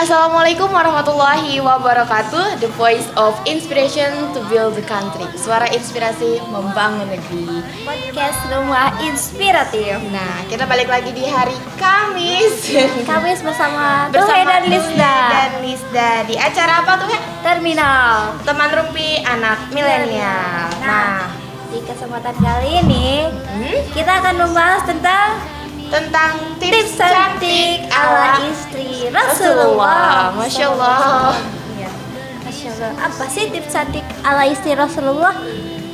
Assalamualaikum warahmatullahi wabarakatuh. The voice of inspiration to build the country. Suara inspirasi membangun negeri. Podcast Rumah Inspiratif. Nah, kita balik lagi di hari Kamis. Kamis bersama Tuhe dan Lisda. Di acara apa tuh ya? Terminal. Teman Rumpi Anak Milenial. Nah, di kesempatan kali ini kita akan membahas tentang tips cantik ala istri Rasulullah. Masya Allah. Ya, Masya Allah. Apa sih tips cantik ala istri Rasulullah?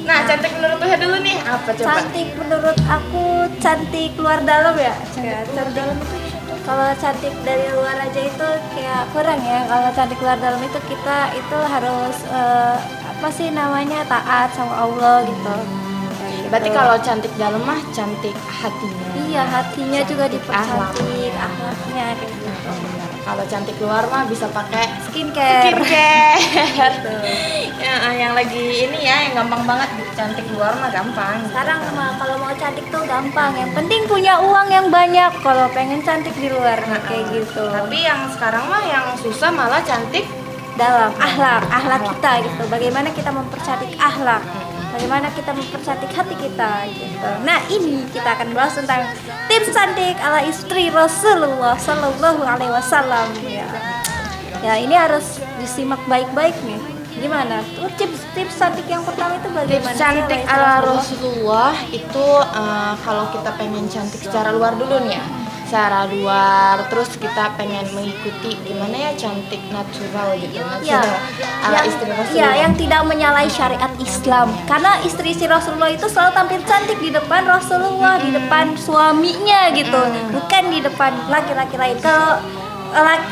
Nah, cantik menurut Tuhan dulu nih. Apa coba? Cantik menurut aku cantik luar dalam ya. Cantik dalam itu kalau cantik dari luar aja itu kayak kurang ya. Kalau cantik luar dalam itu kita itu harus apa sih namanya taat sama Allah gitu. Berarti kalau cantik dalam mah cantik hatinya. Iya, hatinya juga dipercantik, akhlaknya kayak gitu. Kalau cantik luar mah bisa pakai Skincare. Ya, yang lagi ini ya, yang gampang banget cantik luar mah gampang. Sekarang mah kalau mau cantik tuh gampang. Yang penting punya uang yang banyak kalau pengen cantik di luar kayak gitu. Tapi yang sekarang mah yang susah malah cantik Dalam akhlak kita gitu. Bagaimana kita mempercantik akhlak? Bagaimana kita mempercantik hati kita gitu. Nah, ini kita akan bahas tentang tips cantik ala istri Rasulullah Sallallahu Alaihi Wasallam ya. Ya, ini harus disimak baik-baik nih. Gimana? Tuh tips cantik yang pertama itu bagaimana? tips cantik ala Rasulullah itu kalau kita pengen cantik secara luar dulu nih ya. Secara luar, terus kita pengen mengikuti gimana ya cantik natural gitu, natural ala istri Rasulullah. Ya, yang tidak menyalahi syariat Islam. Karena istri-istri Rasulullah itu selalu tampil cantik di depan Rasulullah, di depan suaminya gitu, bukan di depan laki-laki lain. Kalau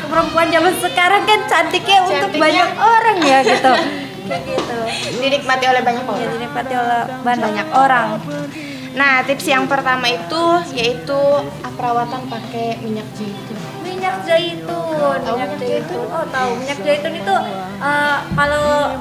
perempuan zaman sekarang kan cantiknya untuk banyak orang ya gitu. Kayak gitu. Dinikmati oleh banyak orang. Ya, dinikmati oleh banyak orang. Nah, tips yang pertama itu yaitu perawatan pakai minyak zaitun. Minyak zaitun. Oh, tahu. Minyak zaitun itu kalau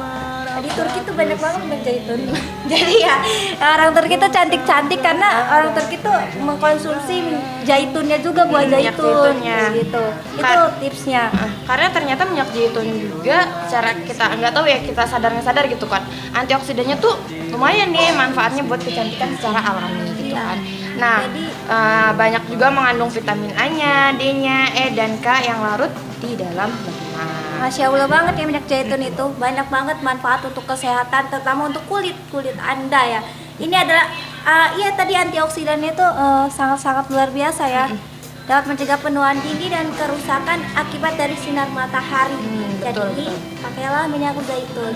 di Turki tuh banyak banget minyak zaitun. Jadi ya orang Turki tuh cantik-cantik karena orang Turki tuh mengkonsumsi zaitunnya juga, buah Minyak zaitun zaitunnya. gitu. Itu tipsnya. Karena ternyata minyak zaitun juga cara kita nggak tahu ya, kita sadar nggak sadar gitu kan, antioksidannya tuh lumayan nih manfaatnya buat kecantikan secara alami gitu kan. Nah, banyak juga mengandung vitamin A-nya, D-nya, E dan K yang larut di dalam lemak. Masya Allah banget ya minyak zaitun itu, banyak banget manfaat untuk kesehatan, terutama untuk kulit Anda ya. Ini adalah iya tadi antioksidannya itu sangat-sangat luar biasa ya. Dapat mencegah penuaan dini dan kerusakan akibat dari sinar matahari. Jadi pakailah minyak zaitun.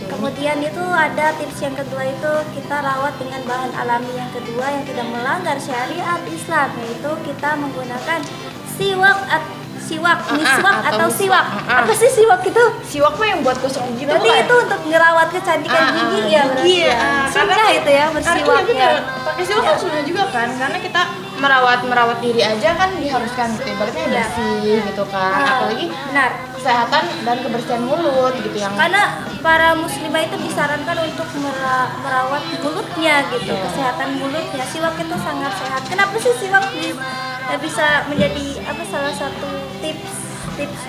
Kemudian itu ada tips yang kedua itu kita rawat dengan bahan alami yang kedua yang tidak melanggar syariat Islam, yaitu kita menggunakan miswak atau siwak. Apa sih siwak itu? Siwak mah yang buat gosok gigi tuh. Berarti itu untuk ngerawat kecantikan gigi ya berarti. Iya, sunnah itu ya bersiwak ya. Pakai siwak kan sunnah juga kan, karena kita merawat diri aja kan diharuskan gitu, ibaratnya bersih gitu kan. Apalagi benar. Kesehatan dan kebersihan mulut gitu yang Karena para muslimah itu disarankan untuk merawat mulutnya gitu, kesehatan mulutnya. Siwak itu sangat sehat. Kenapa sih siwak bisa menjadi salah satu tips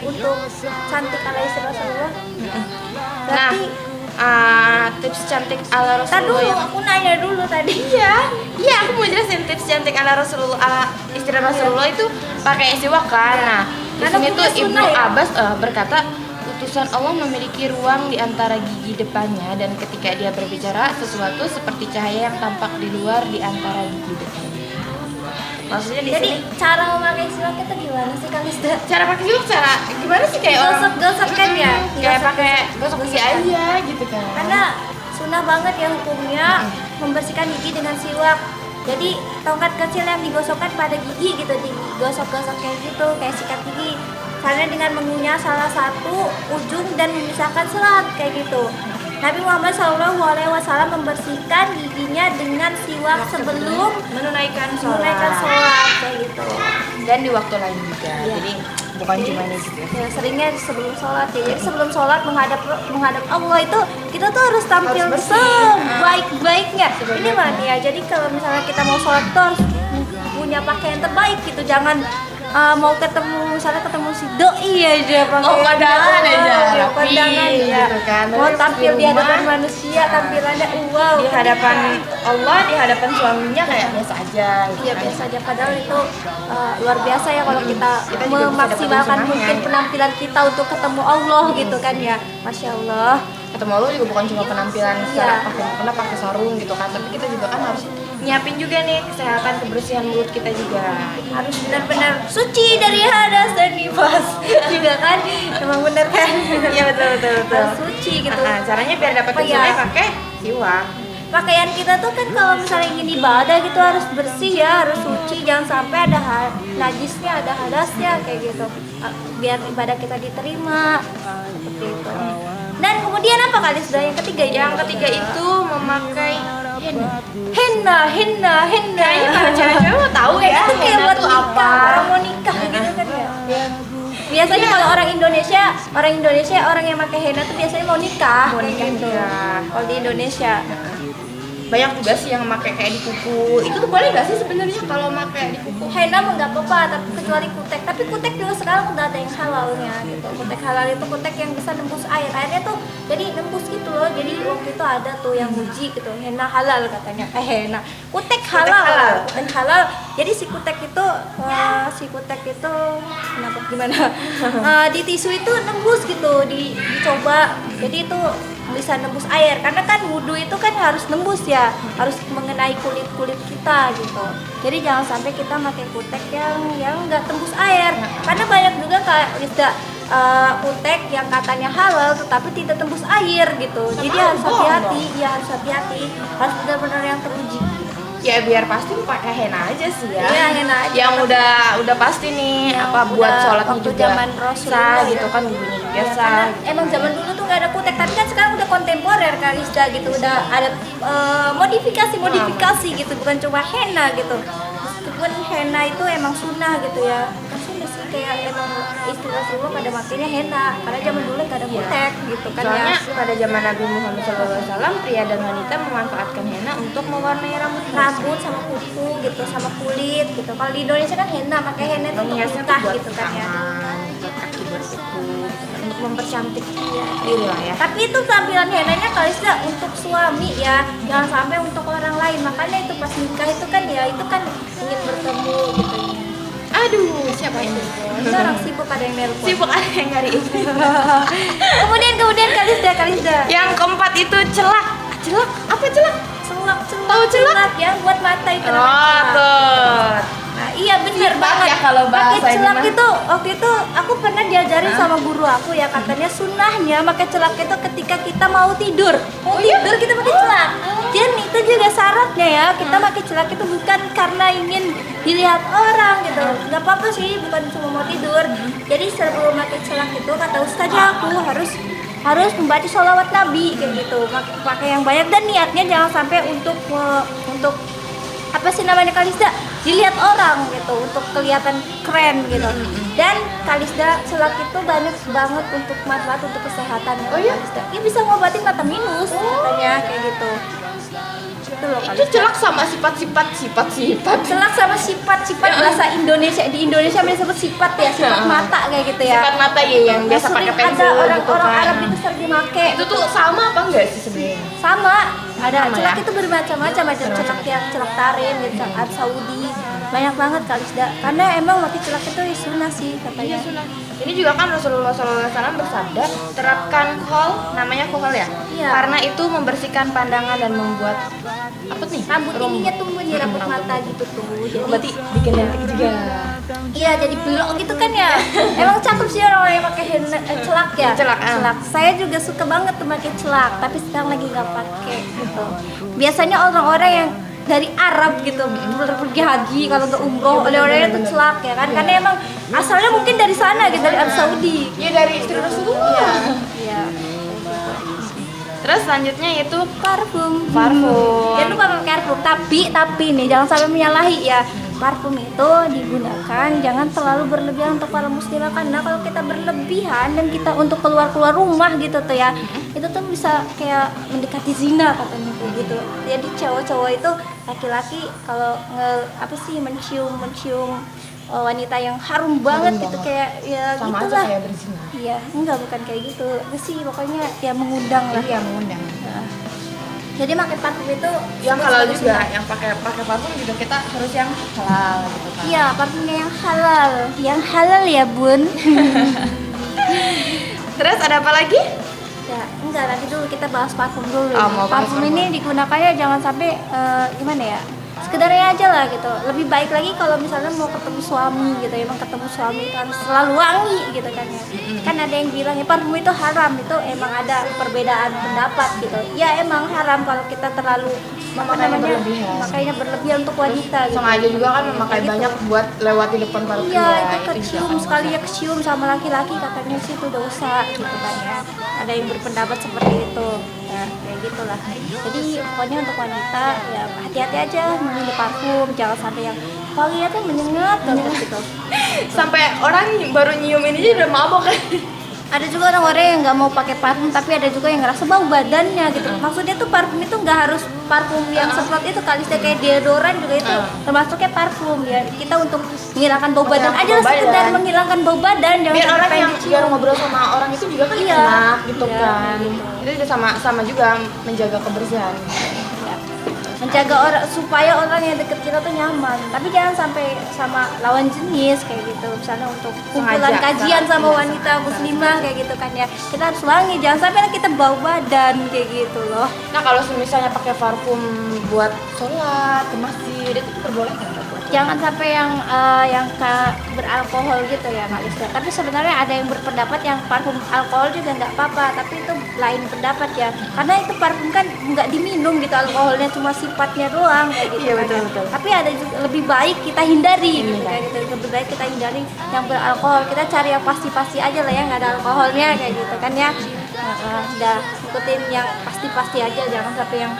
untuk cantik ala istri Rasulullah? Berarti tips cantik ala Rasulullah Rasulullah yang aku nanya dulu tadi. Iya, aku mau jelasin tips cantik ala Rasulullah, ala istri Rasulullah itu pakai siwak kan. Nah, di sini tuh Ibnu Abbas berkata, utusan Allah memiliki ruang di antara gigi depannya, dan ketika dia berbicara sesuatu seperti cahaya yang tampak di luar di antara gigi depannya. Maksudnya Jadi cara memakai siwak itu gimana sih Kak Lisda? cara pakai siwak gimana sih, kayak Gosok kan ya? kayak pakai gosok gigi aja gitu kan. Karena sunnah banget ya hukumnya membersihkan gigi dengan siwak. Jadi tongkat kecil yang digosokkan pada gigi gitu, digosok-gosok kayak gitu, kayak sikat gigi. Karena dengan mengunyah salah satu ujung dan memisahkan serat kayak gitu. Nabi Muhammad SAW membersihkan giginya dengan siwak sebelum menunaikan sholat kayak gitu. Dan di waktu lain juga. Jadi bukan cuma ini gitu. Ya, seringnya sebelum sholat ya. Jadi sebelum sholat menghadap Allah itu kita tuh harus tampil sebaik-baiknya. Ini mah ya. Jadi kalau misalnya kita mau sholat tuh harus punya pakaian terbaik gitu. Jangan mau ketemu misalnya ketemu si doi aja pakai kondangan aja, ya, rapi, kondangan ya. gitu kan. Mau Tapi tampil di di hadapan rumah, manusia, tampilannya wow. di hadapan Allah, di hadapan suaminya kayak biasa aja gitu Iya kan. biasa aja, padahal itu luar biasa ya kalau kita Kita juga bisa memaksimalkan dapat mungkin unsur penampilan kita untuk ketemu Allah gitu kan ya. Masya Allah. Ketemu Allah juga bukan cuma penampilan secara Iya. pakai mukena, pakai sarung gitu kan, tapi kita juga kan harus nyiapin juga nih kesehatan, kebersihan mulut kita juga. Harus benar-benar suci dari hadas dan nifas juga kan, emang bener kan. Iya betul. Harus suci gitu. Caranya biar dapat Oh, iya. unsurnya pakai siwak. Pakaian kita tuh kan kalau misalnya ingin ibadah gitu harus bersih ya, harus suci, jangan sampai ada najisnya, ada hadasnya kayak gitu. Biar ibadah kita diterima seperti itu. Dan kemudian apa kali sudah yang ketiga? Yang ketiga itu memakai henna. Kayaknya para cewek-cewek mau tahu ya, itu kayak henna buat tuh nikah, apa. orang mau nikah gitu kan ya. Biasanya kalau orang Indonesia orang yang pakai henna tuh biasanya mau nikah. Mau kayak nikah gitu. juga. Kalau di Indonesia. Banyak juga sih yang pakai kayak di kuku. Itu tuh boleh gak sih sebenarnya kalau pakai di kuku? Henna mah nggak apa-apa, tapi kecuali kutek. Tapi kutek juga sekarang udah ada yang halalnya gitu. Kutek halal itu kutek yang bisa nembus air. Airnya tuh jadi nembus gitu loh. Jadi waktu itu ada tuh yang uji gitu. Henna halal katanya. Henna. Kutek halal. Kutek halal. Jadi si kutek itu kenapa gimana? Di tisu itu nembus gitu, dicoba. Jadi itu bisa nembus air karena kan wudhu itu kan harus nembus ya, harus mengenai kulit kita gitu. Jadi jangan sampai kita pakai kutek yang nggak tembus air, karena banyak juga kayak kutek yang katanya halal tetapi tidak tembus air gitu. Jadi harus hati-hati, ya harus hati-hati, harus benar-benar yang teruji. Ya biar pasti pakai henna aja sih ya. Iya, henna aja. Yang udah pasti nih Yang apa buat udah sholatnya waktu juga zaman Rasulullah sah gitu ya. kan, wudhunya juga Ya, sah. karena emang zaman dulu tuh nggak ada kutek, tapi kan sekarang udah kontemporer kali sudah gitu, udah ada modifikasi gitu, bukan cuma henna gitu. Meskipun henna itu emang sunnah gitu ya, kan sunnah sih, kayak emang istri Rasulullah pada makainya henna, karena zaman dulu nggak ada kutek gitu kan Soalnya ya. pada zaman Nabi Muhammad SAW, pria dan wanita memanfaatkan henna untuk mewarnai Rambut sama kuku gitu, sama kulit gitu. Kalau di Indonesia kan henna, pakai henna itu untuk Menghiasnya tuh nikah buat gitu kan ya. tangan, buat kaki, buat kuku, untuk mempercantik diri lah ya. Tapi itu tampilan henanya kali sudah untuk suami ya, jangan sampai untuk orang lain. Makanya itu pas nikah itu kan ya, itu kan ingin bertemu gitu ya. Aduh, siapa ini? Itu orang sibuk, ada yang nelpon. Sibuk ada yang nyari ini. Kemudian kali sudah. Yang keempat itu celak. Celak? Apa celak? Celak. Tahu celak? Ya, buat mata itu. Oh, namanya celak. tuh. Nah, iya benar Sifat banget. ya kalau bahasa pakai ini celak mah. itu waktu itu aku pernah diajarin sama guru aku ya, katanya sunnahnya pakai celak itu ketika kita mau tidur. Tidur kita pakai celak. Dan itu juga syaratnya ya, kita pakai celak itu bukan karena ingin dilihat orang gitu. Gak apa-apa sih, bukan cuma mau tidur. Jadi sebelum pakai celak itu kata ustaznya aku harus membaca sholawat Nabi kayak gitu, pakai yang banyak, dan niatnya jangan sampai untuk apa sih namanya Kalisda, dilihat orang gitu, untuk kelihatan keren gitu. Dan Kalisda celak itu banyak banget untuk manfaat untuk kesehatan. Oh iya? Kalisda, ini bisa ngobatin mata minus katanya kayak gitu. Itu loh Itu Kalisda. celak sama sifat-sifat. Celak sama sifat bahasa Indonesia, di Indonesia disebut sifat ya, sifat mata kayak gitu ya. Sifat mata ya yang biasa pakai Sering pensil ada gitu orang kan. Arab itu sering dimake. Itu tuh sama apa enggak sih sebenarnya? Sama, ada Sama celak ya? itu bermacam-macam, ada celak yang celak tarim, gitu, Arab Saudi, banyak banget Kalisda. Karena emang pakai celak itu sunnah sih katanya. Ini juga kan Rasulullah SAW bersabda, terapkan kohol, namanya kohol ya? Iya. Karena itu membersihkan pandangan dan membuat apa nih? Rambut ininya tumbuh di rambut mata gitu tuh. Jadi, Berarti bikin cantik juga. iya jadi belok gitu kan ya. Emang cakep sih orang yang pakai celak ya. Celak, Celak. Saya juga suka banget tuh pakai celak, tapi sekarang lagi nggak pakai gitu. Biasanya orang-orang yang dari Arab gitu pergi haji, kalau nggak umroh, oleh-olehnya tuh celak ya kan, karena emang asalnya mungkin dari sana gitu, dari Arab Saudi. Ya dari istri Rasulullah. Iya. Terus selanjutnya itu Parfum. Parfum. Ya lupa pakai parfum, tapi nih jangan sampai menyalahi ya. Parfum itu digunakan jangan terlalu berlebihan untuk para muslimah, karena kalau kita berlebihan dan kita untuk keluar rumah gitu tuh ya, itu tuh bisa kayak mendekati zina katanya kayak gitu. Jadi cowok-cowok itu, laki-laki kalau mencium wanita yang harum banget gitu, kayak ya sama gitu aja lah. kayak berzina. Iya, enggak, bukan kayak gitu. Itu sih pokoknya ya mengundang lah. Iya, mengundang. Nah, jadi pakai parfum itu Yang sebut halal sebagai juga, sunnah. yang pakai parfum juga kita harus yang halal gitu kan. Iya, parfumnya yang halal ya bun. Terus ada apa lagi? Ya, enggak, nanti dulu kita bahas parfum dulu. Oh, mau bahas Parfum parfum. ini digunakannya jangan sampai gimana ya? Sekedarnya aja lah gitu. Lebih baik lagi kalau misalnya mau ketemu suami gitu, emang ketemu suami itu harus selalu wangi gitu kan ya. Kan ada yang bilang ya parfum itu haram, itu emang ada perbedaan pendapat gitu. Ya emang haram kalau kita terlalu Makanya berlebihan. makanya berlebihan untuk wanita gitu. Sengaja juga kan memakai Kayak gitu. banyak buat lewati depan parfum. Iya, itu juga kecium kan sekali dosa. ya, kecium sama laki-laki katanya sih itu dosa gitu kan ya. Ada yang berpendapat seperti itu. Nah, kayak gitulah. Jadi pokoknya untuk wanita ya hati-hati aja memilih parfum, jangan sampai yang wanginya tuh menyengat banget gitu. Sampai orang baru nyium ini aja udah mabok kan. Ada juga orang-orang yang nggak mau pakai parfum, tapi ada juga yang ngerasa bau badannya gitu. Maksudnya tuh parfum itu nggak harus parfum yang semprot itu, kali kayak deodoran juga itu termasuknya parfum ya. Kita untuk menghilangkan bau badan aja lah, Bau badan. sekedar menghilangkan bau badan, jangan Biar sampai orang pengen yang dicium. biar ngobrol sama orang itu juga kan Iya. enak gitu Iya, kan. gitu. Itu juga sama juga menjaga kebersihan. Ya. Menjaga orang supaya orang yang deket kita tuh nyaman, tapi jangan sampai sama lawan jenis kayak gitu. Misalnya untuk kumpulan Sengaja, kajian sama iya, wanita sengaja. muslimah kayak gitu kan ya, kita harus wangi, jangan sampai kita bau badan kayak gitu loh. Nah kalau misalnya pakai parfum buat sholat ke masjid itu diperbolehkan nggak? Jangan sampai yang beralkohol gitu ya Kak Lista. Tapi sebenarnya ada yang berpendapat yang parfum alkohol juga nggak apa-apa, tapi itu lain pendapat ya. Karena itu parfum kan nggak diminum gitu alkoholnya, cuma sifatnya doang kayak gitu. Iya, kan betul, ya. betul. Tapi ada juga lebih baik kita hindari gitu kayak gitu. Lebih baik kita hindari yang beralkohol. Kita cari yang pasti-pasti aja lah ya, nggak ada alkoholnya kayak gitu kan ya. Udah ikutin yang pasti-pasti aja, jangan sampai yang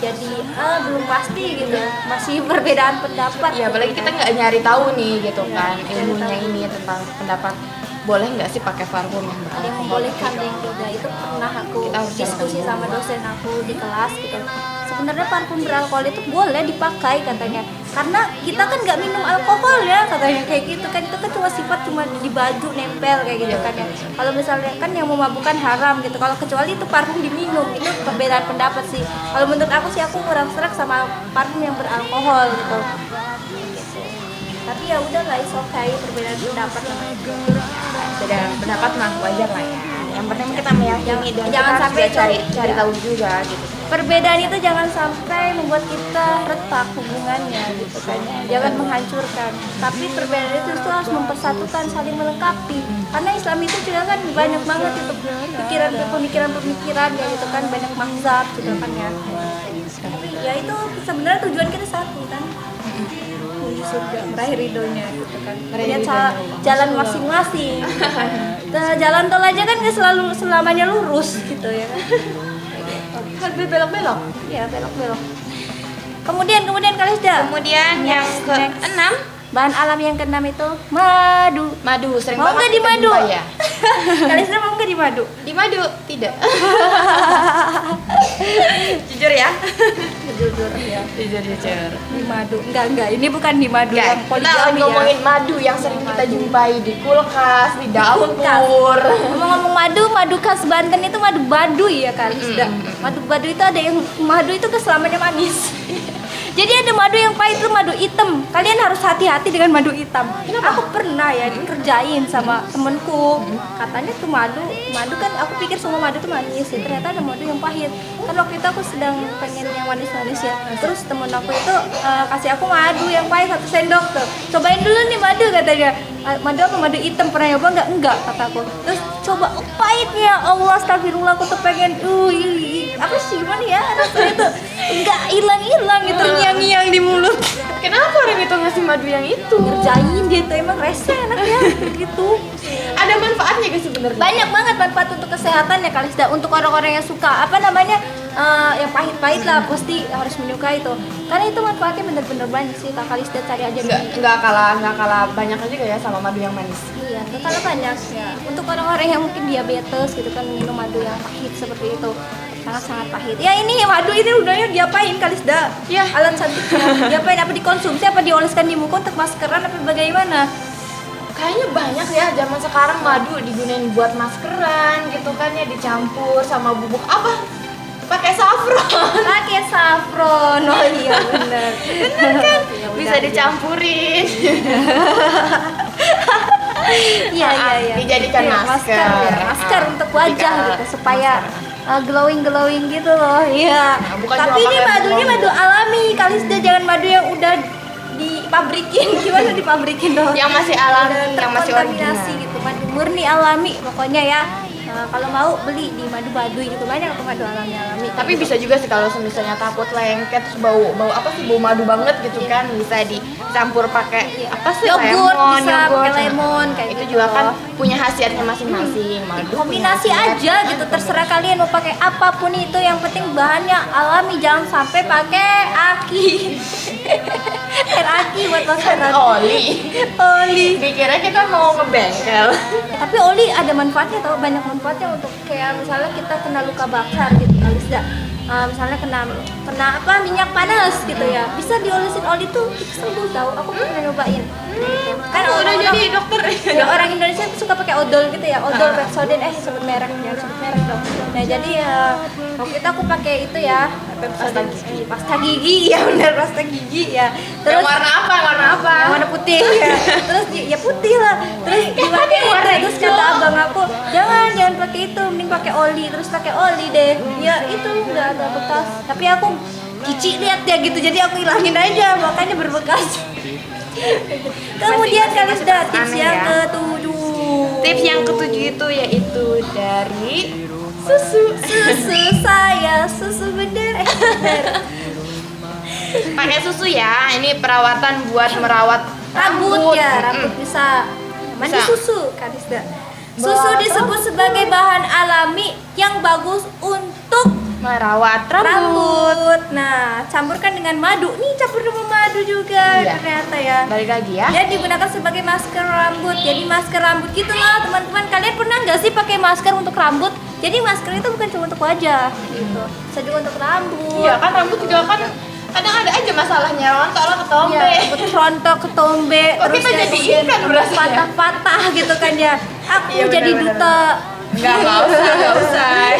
jadi belum pasti gitu, masih perbedaan pendapat. Iya, apalagi kita nggak nyari tahu nih gitu kan ilmunya ini tentang pendapat boleh nggak sih pakai parfum yang Ada yang membolehkan, ada yang tidak. Itu pernah aku Kita harus diskusi cari tahu. sama dosen aku di kelas gitu. Sebenarnya parfum beralkohol itu boleh dipakai katanya, karena kita kan nggak minum alkohol ya katanya kayak gitu kan. Itu kan cuma sifat, cuma di baju nempel kayak gitu kan ya. Kalau misalnya kan yang memabukkan haram gitu, kalau kecuali itu parfum diminum, itu perbedaan pendapat sih. Kalau menurut aku sih, aku kurang serak sama parfum yang beralkohol gitu. Tapi ya udah lah, is okay, perbedaan pendapat namanya. beda pendapat mah wajar lah ya. Yang penting kita meyakini dan Jangan kita sampai juga cari itu- cari tahu juga gitu. Perbedaan itu jangan sampai membuat kita retak hubungannya gitu kan ya. Jangan menghancurkan. Tapi perbedaan itu tuh harus mempersatukan, saling melengkapi. Karena Islam itu juga kan banyak banget itu pemikiran ya gitu kan, banyak mazhab gitu kan ya. Tapi ya itu sebenarnya tujuan kita satu kan. Menuju surga, meraih ridhonya gitu kan. Meraih Punya ridhonya. jalan masing-masing. Nah, jalan tol aja kan nggak selalu selamanya lurus gitu ya kan. Lebih belok-belok. Iya, belok-belok. Kemudian Kalisda. Kemudian yang Next. ke-6 Bahan alam yang keenam itu madu. madu. Sering Mau banget nggak di kita madu? jumpai ya. Kalisda mau nggak di madu? Di madu tidak. Jujur ya. Jujur ya. Jujur. Di madu. Enggak. Ini bukan di madu Ya, yang kita poligami ya. ngomongin madu yang sering kita jumpai di kulkas, di dapur. Ngomong-ngomong madu khas Banten itu madu Baduy ya Kalisda. Madu Baduy itu ada yang madu itu keselamanya manis. Jadi ada madu yang pahit itu madu hitam. Kalian harus hati-hati dengan madu hitam. Aku pernah ya dikerjain sama temenku. Katanya tuh madu kan aku pikir semua madu tuh manis ya. Ternyata ada madu yang pahit. Kan waktu itu aku sedang pengen yang manis-manis ya. Terus temen aku itu kasih aku madu yang pahit 1 sendok tuh. Cobain dulu nih madu katanya. Madu apa? Madu hitam, pernah nyoba nggak? Enggak kataku. Terus coba, pahitnya Allah, astagfirullah, aku tuh pengen apa sih gimana ya rasanya tuh nggak hilang gitu, ngiang-ngiang di mulut. Kenapa orang itu ngasih madu yang itu? Ngerjain dia tuh emang rese anaknya gitu. Ada manfaatnya gak sebenarnya? Banyak banget manfaat untuk kesehatan ya Kalisda, untuk orang-orang yang suka apa namanya yang pahit-pahit lah pasti harus menyukai itu, karena itu manfaatnya bener-bener banyak sih Kak Kalisda, cari aja di Nggak kalah banyaknya juga ya sama madu yang manis. iya, kalau banyak ya. Untuk orang-orang yang mungkin diabetes gitu kan minum madu yang pahit seperti itu sangat-sangat pahit. Ya ini madu ini udahnya diapain Kalisda? Ya. Alat cantiknya diapain? Apa dikonsumsi? Apa dioleskan di muka untuk maskeran? Apa bagaimana? Kayaknya banyak ya zaman sekarang madu digunain buat maskeran gitu kan ya, dicampur sama bubuk apa? Pakai saffron. Pakai saffron. Oh iya benar. Bener kan? Bisa dicampurin. Iya iya. Dijadikan Iya, masker. ya. Masker untuk wajah Jika- gitu supaya glowing gitu loh. Iya. Nah, bukan Tapi cuma ini pakai madunya bawang. madu alami. Kalisda jangan madu yang udah dipabrikin. Gimana dipabrikin dong? Yang masih alami, Udah yang masih terkontaminasi original. gitu. Madu murni alami pokoknya ya. Kalau mau beli di madu baduy gitu, banyak tuh madu alami. Tapi bisa juga sih kalau misalnya takut lengket terus bau apa sih, bau madu banget gitu kan, bisa dicampur pakai apa sih, Yogurt, lemon, bisa yogurt. pakai lemon kayak Itu gitu juga kan loh. punya khasiatnya masing-masing. Madu punya Kombinasi khasiat. aja gitu, terserah kalian mau pakai apapun itu, yang penting bahannya alami, jangan sampai pakai aki. Air aki buat masakan. Oli. Dikira kita mau ngebengkel. Tapi oli ada manfaatnya tau, banyak manfaatnya untuk kayak misalnya kita kena luka bakar gitu Kalisda. Misalnya kena apa minyak panas gitu ya, bisa diolesin oli tuh kita sembuh tahu. Aku pernah nyobain. Kan Udah orang-orang- jadi dokter. ya orang Indonesia tuh suka pakai odol gitu ya, odol Pepsodent, sebut merek ya, sebut merek dong. Nah jadi waktu itu aku pakai itu ya, Pepsodent pasta gigi ya, benar pasta gigi ya. Yang warna apa? Warna apa? Yang warna putih ya. Terus ya putih lah. Terus dipakai warna itu, terus kata abang aku, jangan pakai itu, mending pakai oli. Terus pakai oli deh. Ya itu nggak ada bekas. Tapi aku Cici lihat ya gitu, jadi aku ilangin aja, makanya berbekas. Kemudian Masih- Kalisda masih tips aneh yang ya. ketujuh. Tips yang ketujuh itu yaitu dari susu. Susu saya, susu bener. Bener. Pakai susu ya. Ini perawatan buat merawat Rambut ya, Mm-mm. rambut bisa mandi Bisa. susu Kalisda. Susu Buat disebut sebagai bahan alami yang bagus untuk merawat rambut. rambut. Nah, campurkan dengan madu. Nih campur dengan madu juga Iya. ternyata ya. Balik lagi ya. Dan digunakan sebagai masker rambut. Jadi masker rambut gitu loh teman-teman. Kalian pernah nggak sih pakai masker untuk rambut? Jadi masker itu bukan cuma untuk wajah gitu. Bisa juga untuk rambut. Iya kan, rambut juga kan kadang ada aja masalahnya, rontok lah, ketombe. Iya, rontok, ketombe, Kok kita ya jadi kemudian ikan berasnya? patah-patah gitu kan ya. Aku Iya, jadi benar-benar. duta. Enggak usah.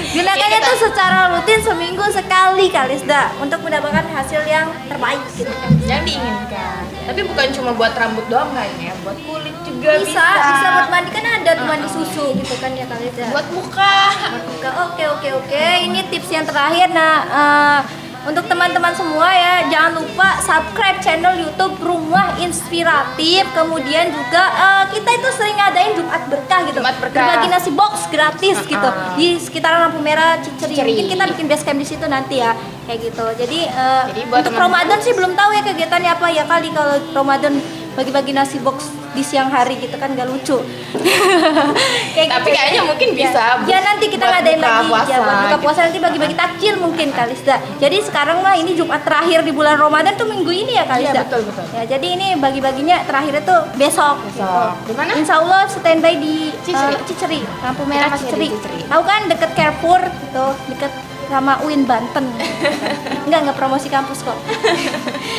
Gunakannya Kita- tuh secara rutin seminggu sekali Kalisda untuk mendapatkan hasil yang terbaik gitu kan. Yang diinginkan. Tapi bukan cuma buat rambut doang kan ya, buat kulit juga Bisa buat mandi, kan ada tuh mandi susu gitu kan ya Kalisda. buat muka. Oke. Ini tips yang terakhir. Nah, untuk teman-teman semua ya, jangan lupa subscribe channel YouTube Rumah Inspiratif. Kemudian juga kita itu sering ngadain Jumat Berkah gitu. Jumat Berkah. Berbagi nasi box gratis gitu di sekitaran lampu merah Ciceri. Ciceri. Mungkin kita bikin base camp di situ nanti ya, kayak gitu. Jadi, buat untuk teman-teman- Ramadan sih belum tahu ya kegiatannya apa ya, kali kalau Ramadan bagi-bagi nasi box di siang hari gitu kan gak lucu. Kayak Tapi kayaknya mungkin bisa Ya nanti kita buat ngadain buka lagi puasa ya buat buka gitu. puasa, nanti bagi-bagi takjil mungkin Kalisda. Jadi sekarang mah ini Jumat terakhir di bulan Ramadan tuh minggu ini ya Kalisda. Iya, betul. Ya jadi ini bagi-baginya terakhir itu besok. Besok. Di mana? Insya Allah standby di Ciceri. Ciceri, lampu merah Kita masih Ciceri. di Ciceri. Tahu kan deket Carrefour gitu, deket sama UIN Banten. Enggak promosi kampus kok.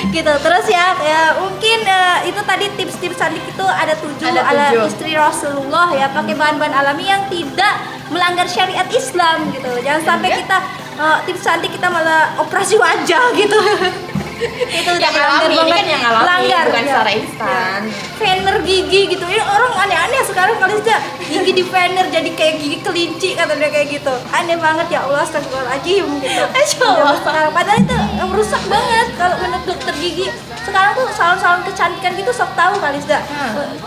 Gitu. Terus ya mungkin itu tadi tips-tips cantik itu ada 7 Ada ala 7. istri Rasulullah ya, pakai bahan-bahan alami yang tidak melanggar syariat Islam gitu. Jangan sampai Iya. kita tips cantik kita malah operasi wajah gitu. Itu udah Yang alami, ini kan yang alami, melanggar, bukan ya. secara instan. Ya. Veneer gigi gitu. Ini orang aneh-aneh sekarang Kalisda. Gigi di veneer jadi kayak gigi kelinci katanya kayak gitu. Aneh banget ya Allah, astagfirullahaladzim gitu. Allah. Sekarang padahal itu merusak banget kalau menurut dokter gigi. Sekarang tuh salon-salon kecantikan gitu sok tahu Kalisda.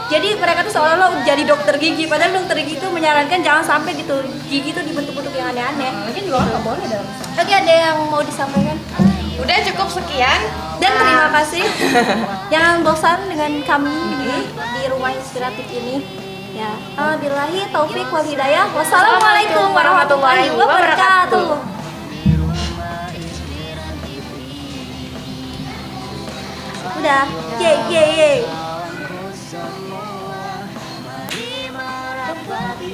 Jadi mereka tuh seolah-olah jadi dokter gigi, padahal dokter gigi itu menyarankan jangan sampai gitu gigi itu dibentuk-bentuk yang aneh-aneh. Mungkin juga nggak boleh dalam Islam. Oke, ada yang mau disampaikan? Udah cukup sekian. Dan terima kasih. Jangan bosan dengan kami di Rumah Inspiratif ini. Ya, billahi taufik wal hidayah. Wassalamualaikum warahmatullahi wabarakatuh. Udah. Yeay.